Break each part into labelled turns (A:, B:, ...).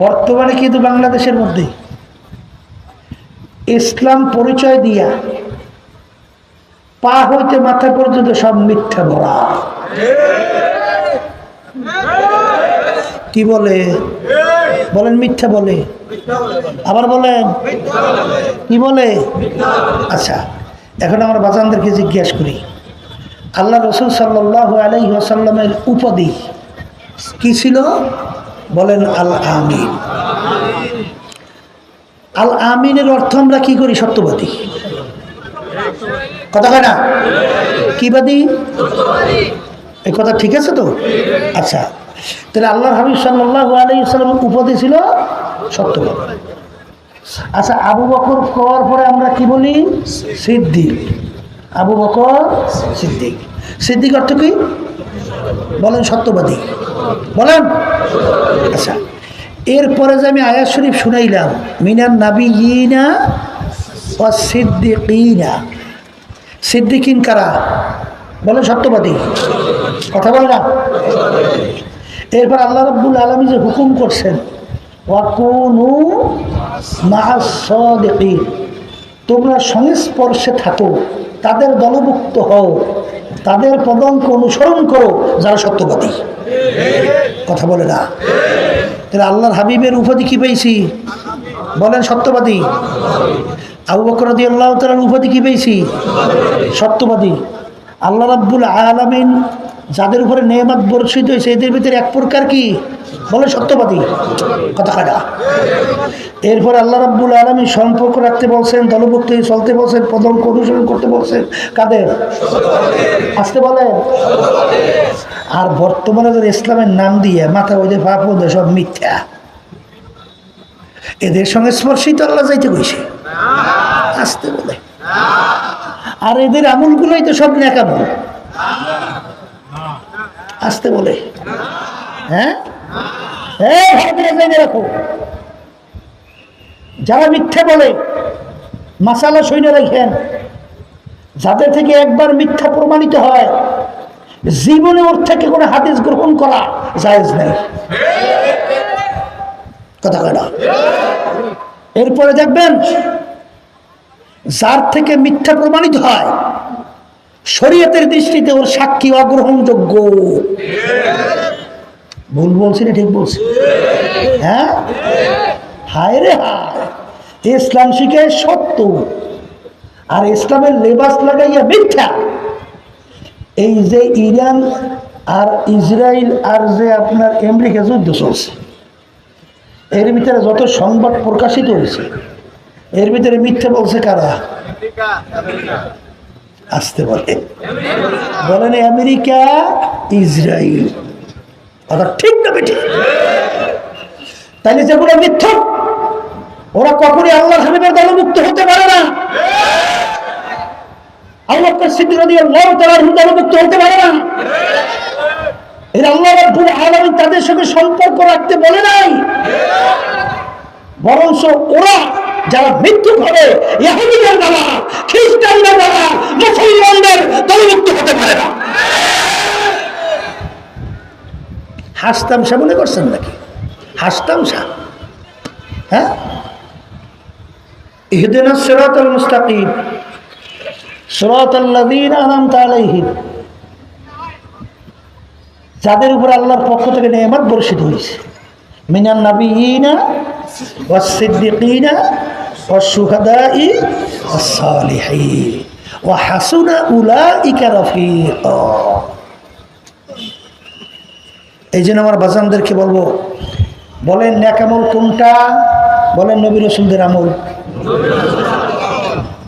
A: বর্তমানে কিন্তু বাংলাদেশের মধ্যে ইসলাম পরিচয় দিয়া পা হইতে মাথা পর্যন্ত সব মিথ্যা ভরা। কি বলে? বলেন মিথ্যা বলে। আবার বলেন কি বলে? আচ্ছা, এখন আমরা বাজানদেরকে জিজ্ঞাসা করি, আল্লাহ রসুল সাল্লাল্লাহু আলাইহি ওয়াসাল্লামের উপাধি কি ছিল? বলেন আল আমিন। আল আমিনের অর্থ আমরা কি করি? সত্যবাদী। কথা কয় না? কি বাদী? এই কথা ঠিক আছে তো? আচ্ছা, তাহলে আল্লাহর হাবিব সাল্লাল্লাহু আলাইহি ওয়াসাল্লামের উপাধি ছিল সত্যবাদী। আচ্ছা, আবু বকর করার পরে আমরা কি বলি? সিদ্দিক। আবু বকর সিদ্দিক। সিদ্দিক অর্থ কি? বলেন সত্যবাদী। বলেন। আচ্ছা, এরপরে যে আমি আয়াত শরীফ শুনাইলাম, মিনান নাবিয়িনা ওয়াস সিদ্দিকিনা। সিদ্দিকিন কারা? বলেন সত্যবাদী। কথা বলে না? এরপর আল্লাহ রাব্বুল আলামিন যে হুকুম করছেন, ওয়াকুনু মাআস সাদিকিন, তোমরা সংস্পর্শে থাকো, তাদের দলভুক্ত হও, তাদের পদাঙ্ক অনুসরণ করো যারা সত্যবাদী। কথা বলে না? তাহলে আল্লাহর হাবিবের উপাধি কি পেয়েছি? বলেন সত্যবাদী। আবু বকর রাদিয়াল্লাহু তাআলার উপাধি কি পেয়েছি? সত্যবাদী। আল্লাহ রাব্বুল আলামিন যাদের উপরে নেয়ামত বর্ষিত হয়েছে এদের ভিতরে এক প্রকার কি? বলে সত্যবাদী। কথা কাটা। এরপর আল্লাহ রাব্বুল আলামিন সম্পর্ক রাখতে বলছেন, দলভুক্ত হয়ে চলতে বলছেন, পদাঙ্ক অনুসরণ করতে বলছেন কাদের? আসতে বলেন। আর বর্তমানে যারা ইসলামের নাম দিয়ে মাথা ওই পাপ সব মিথ্যা, এদের সঙ্গে স্পর্শিত আল্লাহ যাইতে কইছে। আসতে বলে। আর এদের আমলগুলোই তো সব নেক আমল। আসতে বলে। হ্যাঁ, রাখো। যারা মিথ্যা বলে মাসালা সৈন্য রাখেন, যাদের থেকে একবার মিথ্যা প্রমাণিত হয় জীবনে ওর থেকে কোনো হাদিস গ্রহণ করা জায়েজ নেই। কথা কয় না? এরপরে দেখবেন যার থেকে মিথ্যা প্রমাণিত হয় শরীয়তের দৃষ্টিতে ওর সাক্ষী অগ্রহণযোগ্য। ভুল বলছি না ঠিক বলছি? হ্যাঁ, হায় রে হায়, ইসলাম শিখে সত্য আর ইসলামের লেবাস লাগাইয়া মিথ্যা। এই যে ইরান আর ইসরায়েল আর যে আপনার আমেরিকা যুদ্ধ চলছে, এর ভিতরে যত সংবাদ প্রকাশিত হয়েছে এর ভিতরে মিথ্যা বলছে কারা? আসতে বলে। বলেন আমেরিকা, ইসরায়েল। কথা ঠিক না বেটি? তাইলে যেগুলো মিথ্যা ওরা কখনই আল্লাহর হাবিবের দলভুক্ত হতে পারে না। আল্লাহ সিদ্দিক রাদিয়াল্লাহু তাআলার দলভুক্ত হতে পারে না। এর আল্লাহ রাব্বুল আলামিন তাদের সঙ্গে সম্পর্ক রাখতে বলে নাই, বরঞ্চ ওরা যারা মৃত্যু করে ইহুদিদের দ্বারা, খ্রিস্টানদের দ্বারা, মুসলমানদের দলভুক্ত হতে পারে না। হাসতামশা মনে করছেন নাকি? হাসতামশা? হ্যাঁ, ইহদিনাস সিরাতাল মুস্তাকিম সিরাতাল লাযীনা আনআমতা আলাইহিম, যাদের উপর আল্লাহর পক্ষ থেকে নেয়ামত বর্ষিত হয়েছে, মিনান নাবিয়িনা ওয়াস সিদ্দিকিনা ওয়াস শুহাদাই ওয়াস সালিহিন ওয়া হাসুনা উলাইকা রাফিকা। এই জন্য আমার বাজানদেরকে বলবো, বলেন নেক আমল কোনটা? বলেন নবী রাসূলদের আমল।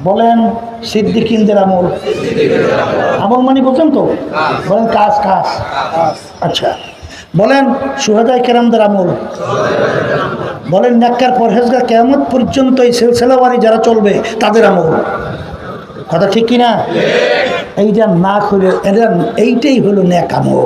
A: বলেন সিদ্দিকিনদের আমল। আমল মানে বুঝছেন তো? বলেন কাজ। কাজ। আচ্ছা, বলেন শুহাদায়ে কেরামদের আমল। বলেন নেককার পরহেজগার কিয়ামত পর্যন্ত এই সিলসিলাওয়ারি যারা চলবে তাদের আমল। কথা ঠিক কিনা? এইটা না করে এইটাই হলো নেক আমল।